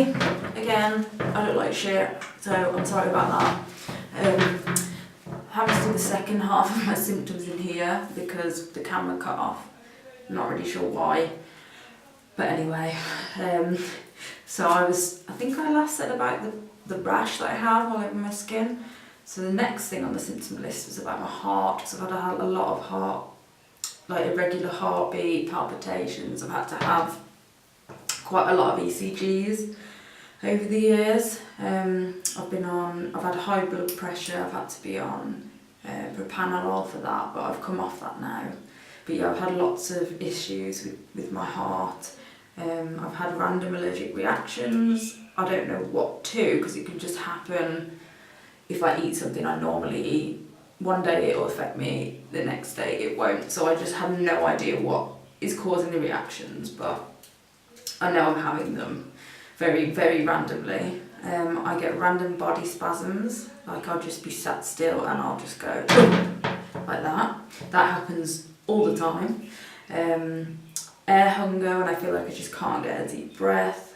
me, again, I look like shit, so I'm sorry about that. I haven't seen the second half of my symptoms in here because the camera cut off. I'm not really sure why. But anyway, so I think I last said about the rash that I have all over my skin. So the next thing on the symptom list was about my heart, because I've had a lot of heart, like irregular heartbeat, palpitations. I've had to have quite a lot of ECGs over the years. I've had high blood pressure, I've had to be on propanolol for that, but I've come off that now. But yeah, I've had lots of issues with my heart. I've had random allergic reactions. I don't know what to, because it can just happen if I eat something I normally eat. One day it will affect me, the next day it won't. So I just have no idea what is causing the reactions, but I know I'm having them very, very randomly. I get random body spasms, like I'll just be sat still and I'll just go like that. That happens all the time. Air hunger when I feel like I just can't get a deep breath.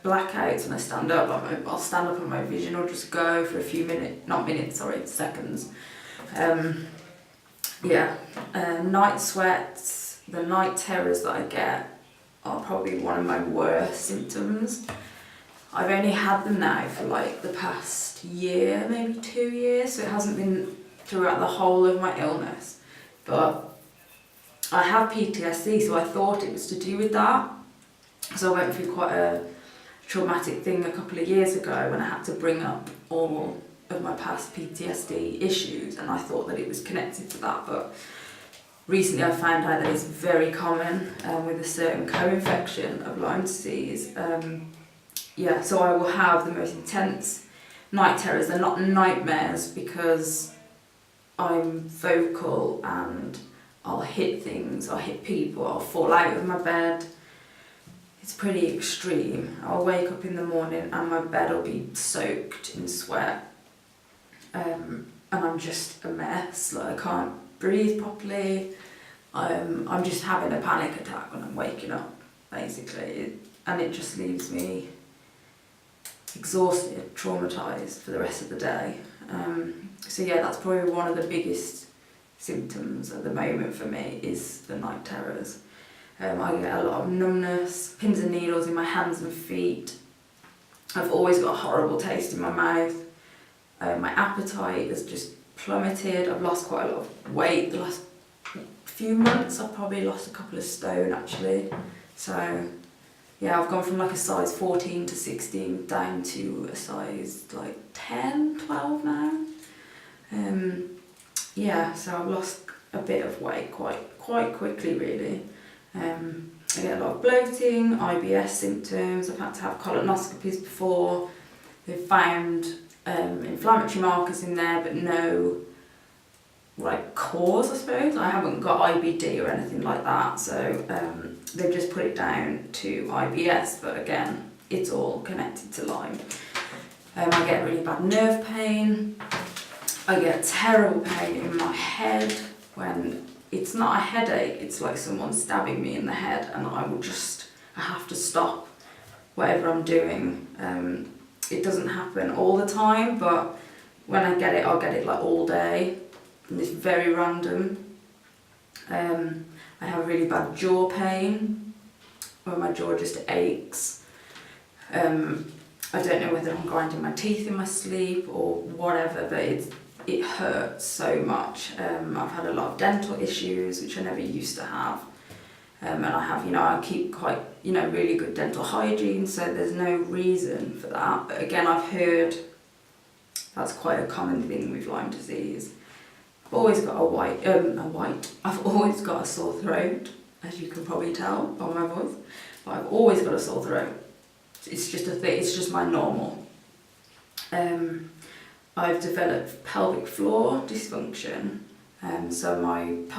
Blackouts when I stand up, I'll stand up and my vision will just go for a few seconds. Night sweats, the night terrors that I get are probably one of my worst symptoms. I've only had them now for like the past year, maybe 2 years, so it hasn't been throughout the whole of my illness. But I have PTSD, so I thought it was to do with that. So I went through quite a traumatic thing a couple of years ago when I had to bring up all of my past PTSD issues, and I thought that it was connected to that, but recently I found out that it's very common with a certain co-infection of Lyme disease. So I will have the most intense night terrors. They're not nightmares because I'm vocal and I'll hit things, I'll hit people, I'll fall out of my bed. It's pretty extreme. I'll wake up in the morning and my bed will be soaked in sweat. And I'm just a mess, like I can't breathe properly. I'm just having a panic attack when I'm waking up, basically. And it just leaves me exhausted, traumatised for the rest of the day. So yeah, that's probably one of the biggest symptoms at the moment for me is the night terrors. I get a lot of numbness, pins and needles in my hands and feet. I've always got a horrible taste in my mouth. My appetite has just plummeted. I've lost quite a lot of weight the last few months. I've probably lost a couple of stone actually. So yeah, I've gone from like a size 14 to 16 down to a size like 10, 12 now. So I've lost a bit of weight quite quickly really. I get a lot of bloating, IBS symptoms. I've had to have colonoscopies before. They've found inflammatory markers in there, but no cause, I suppose. I haven't got IBD or anything like that, so they've just put it down to IBS, but again, it's all connected to Lyme. I get really bad nerve pain. I get terrible pain in my head when it's not a headache, it's like someone stabbing me in the head, and I have to stop whatever I'm doing. It doesn't happen all the time, but when I get it, I'll get it like all day, and it's very random. I have really bad jaw pain, where my jaw just aches. I don't know whether I'm grinding my teeth in my sleep or whatever, but it hurts so much. I've had a lot of dental issues, which I never used to have. And I have, I keep quite, really good dental hygiene, so there's no reason for that. But again, I've heard that's quite a common thing with Lyme disease. I've always got I've always got a sore throat, as you can probably tell by my voice. But I've always got a sore throat. It's just a thing, it's just my normal. I've developed pelvic floor dysfunction, so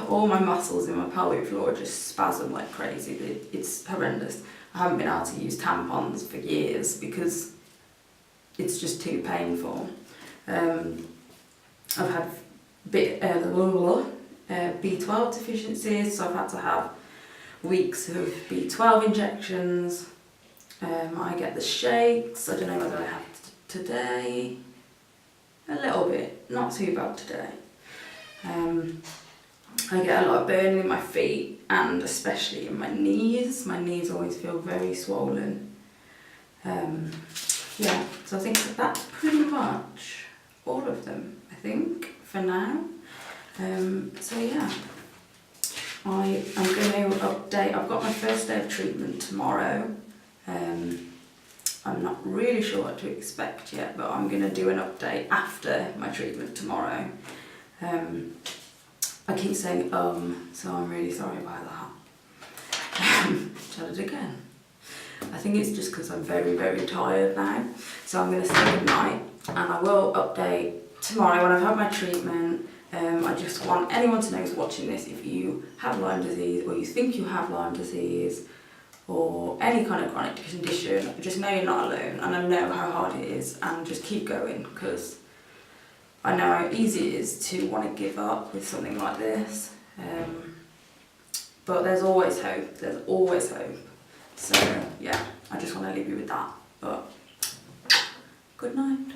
all my muscles in my pelvic floor just spasm like crazy. It's horrendous. I haven't been able to use tampons for years because it's just too painful. I've had B12 deficiencies, so I've had to have weeks of B12 injections. I get the shakes. I don't know whether I have today. A little bit, not too bad today. I get a lot of burning in my feet and especially in my knees. My knees always feel very swollen. Yeah, so I think that's pretty much all of them, I think, for now. So yeah, I am going to update. I've got my first day of treatment tomorrow. I'm not really sure what to expect yet, but I'm going to do an update after my treatment tomorrow. I keep saying so I'm really sorry about that. Try it again. I think it's just because I'm very, very tired now. So I'm going to say goodnight and I will update tomorrow when I've had my treatment. I just want anyone to know who's watching this, if you have Lyme disease or you think you have Lyme disease or any kind of chronic condition, just know you're not alone, and I know how hard it is, and just keep going, because I know how easy it is to want to give up with something like this. But there's always hope, there's always hope. So yeah, I just want to leave you with that. But good night.